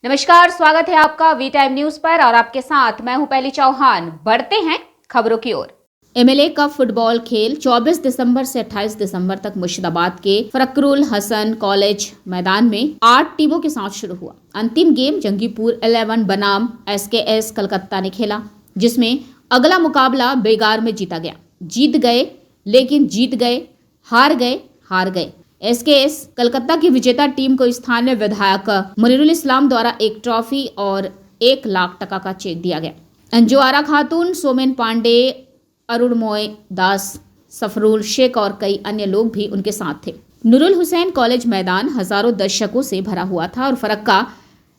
नमस्कार, स्वागत है आपका वी टाइम न्यूज पर और आपके साथ मैं हूं पहली चौहान। बढ़ते हैं खबरों की ओर। एमएलए कप फुटबॉल खेल 24 दिसंबर से 28 दिसंबर तक मुर्शिदाबाद के फरक्रुल हसन कॉलेज मैदान में 8 टीमों के साथ शुरू हुआ। अंतिम गेम जंगीपुर 11 बनाम एसकेएस कलकत्ता ने खेला, जिसमें अगला मुकाबला बेगार में जीता गया। जीत गए लेकिन जीत गए, हार गए हार गए। एसकेएस कलकत्ता की विजेता टीम को स्थानीय विधायक मुनीरुल इस्लाम द्वारा एक ट्रॉफी और 1 लाख टका का चेक दिया गया। अंजुआरा खातून, सोमेन पांडे, अरुणमोय दास, सफरुल शेख और कई अन्य लोग भी उनके साथ थे। नूरुल हुसैन कॉलेज मैदान हजारों दर्शकों से भरा हुआ था और फरक्का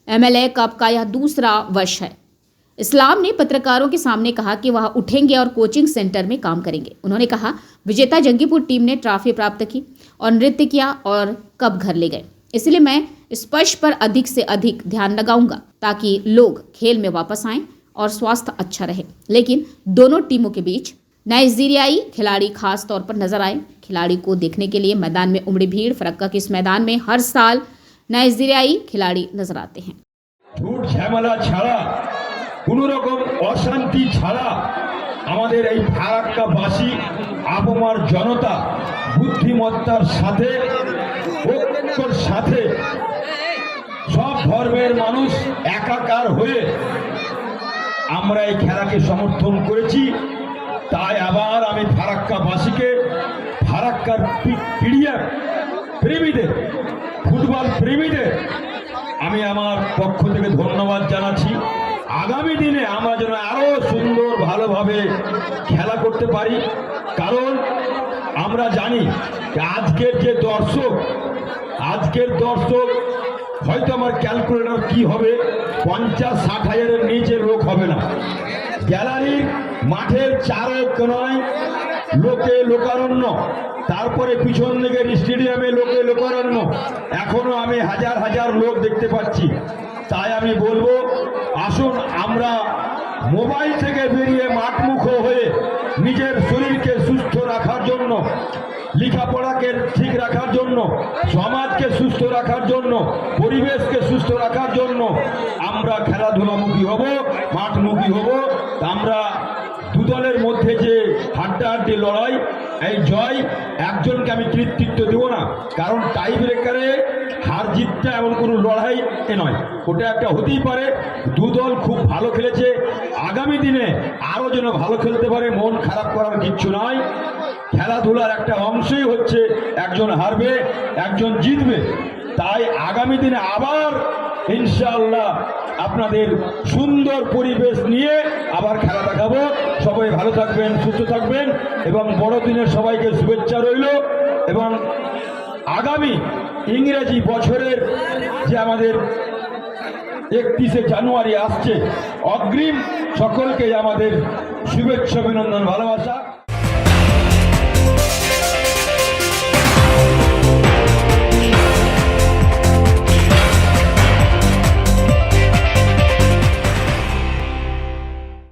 एमएलए कप का यह दूसरा वर्ष है। इस्लाम ने पत्रकारों के सामने कहा कि वह उठेंगे और कोचिंग सेंटर में काम करेंगे। उन्होंने कहा, विजेता जंगीपुर टीम ने ट्रॉफी प्राप्त की और नृत्य किया और कप घर ले गए, इसलिए मैं स्पर्श पर अधिक से अधिक ध्यान लगाऊंगा ताकि लोग खेल में वापस आएं और स्वास्थ्य अच्छा रहे। लेकिन दोनों टीमों के बीच नाइजीरियाई खिलाड़ी खास तौर पर नजर आए। खिलाड़ी को देखने के लिए मैदान में उमड़ी भीड़। फरक्का के इस मैदान में हर साल नाइजीरियाई खिलाड़ी नजर आते हैं। झूठ झमेला ছাড়া কোনো রকম অশান্তি ছাড়া আমাদের এই ফারাক্কাবাসী আবমার জনতা বুদ্ধিমত্তার সাথে ঐক্যর সাথে সব ধর্মের মানুষ একাকার হয়ে আমরা এই খেলাকে সমর্থন করেছি। তাই আবার আমি ফারাক্কাবাসীকে ফারাক্কার ক্রীড়া প্রেমীদের ফুটবল প্রেমীদের আমি আমার পক্ষ থেকে ধন্যবাদ জানাচ্ছি। আগামী দিনে আমরা যেন আরো সুন্দর ভালোভাবে খেলা করতে পারি, কারণ আমরা জানি আজকের দর্শক হয়তো আমার ক্যালকুলেটর কি হবে 50-60 হাজারের নিচে লোক হবে না। গ্যালারির মাঠের চারে কোনায় লোকে লোকারণ্য, তারপরে পিছন দিকের স্টেডিয়ামে লোকে লোকারণ্য, এখনো আমি হাজার হাজার লোক দেখতে পাচ্ছি। তাই আমি বলবো, আসুন আমরা মোবাইল থেকে বেরিয়ে মাঠমুখো হয়ে নিজের শরীরকে সুস্থ রাখার জন্য, লেখাপড়াকে ঠিক রাখার জন্য, সমাজকে সুস্থ রাখার জন্য, পরিবেশকে সুস্থ রাখার জন্য আমরা খেলাধুলামুখী হব, মাঠমুখী হব। আমরা দু দলের মধ্যে যে হাড্ডাহাড্ডি লড়াই, এই জয় একজনকে আমি কৃতিত্ব দেব না, কারণ টাই ব্রেকারে হার জিতটা এমন কোনো লড়াই নয়, ওটা একটা হতেই পারে। দু দল খুব ভালো খেলেছে, আগামী দিনে আরও যেন ভালো খেলতে পারে, মন খারাপ করার কিচ্ছু নাই। খেলাধুলার একটা অংশই হচ্ছে একজন হারবে একজন জিতবে। তাই আগামী দিনে আবার ইনশাআল্লাহ আপনাদের সুন্দর পরিবেশ নিয়ে আবার খেলা দেখাবো। সবাই ভালো থাকবেন, সুস্থ থাকবেন এবং বড়দিনের সবাইকে শুভেচ্ছা রইল। এবং আগামী ইংরেজি বছরের যে আমাদের 31শে জানুয়ারি আসছে, অগ্রিম সকলকে আমাদের শুভেচ্ছা, অভিনন্দন, ভালোবাসা।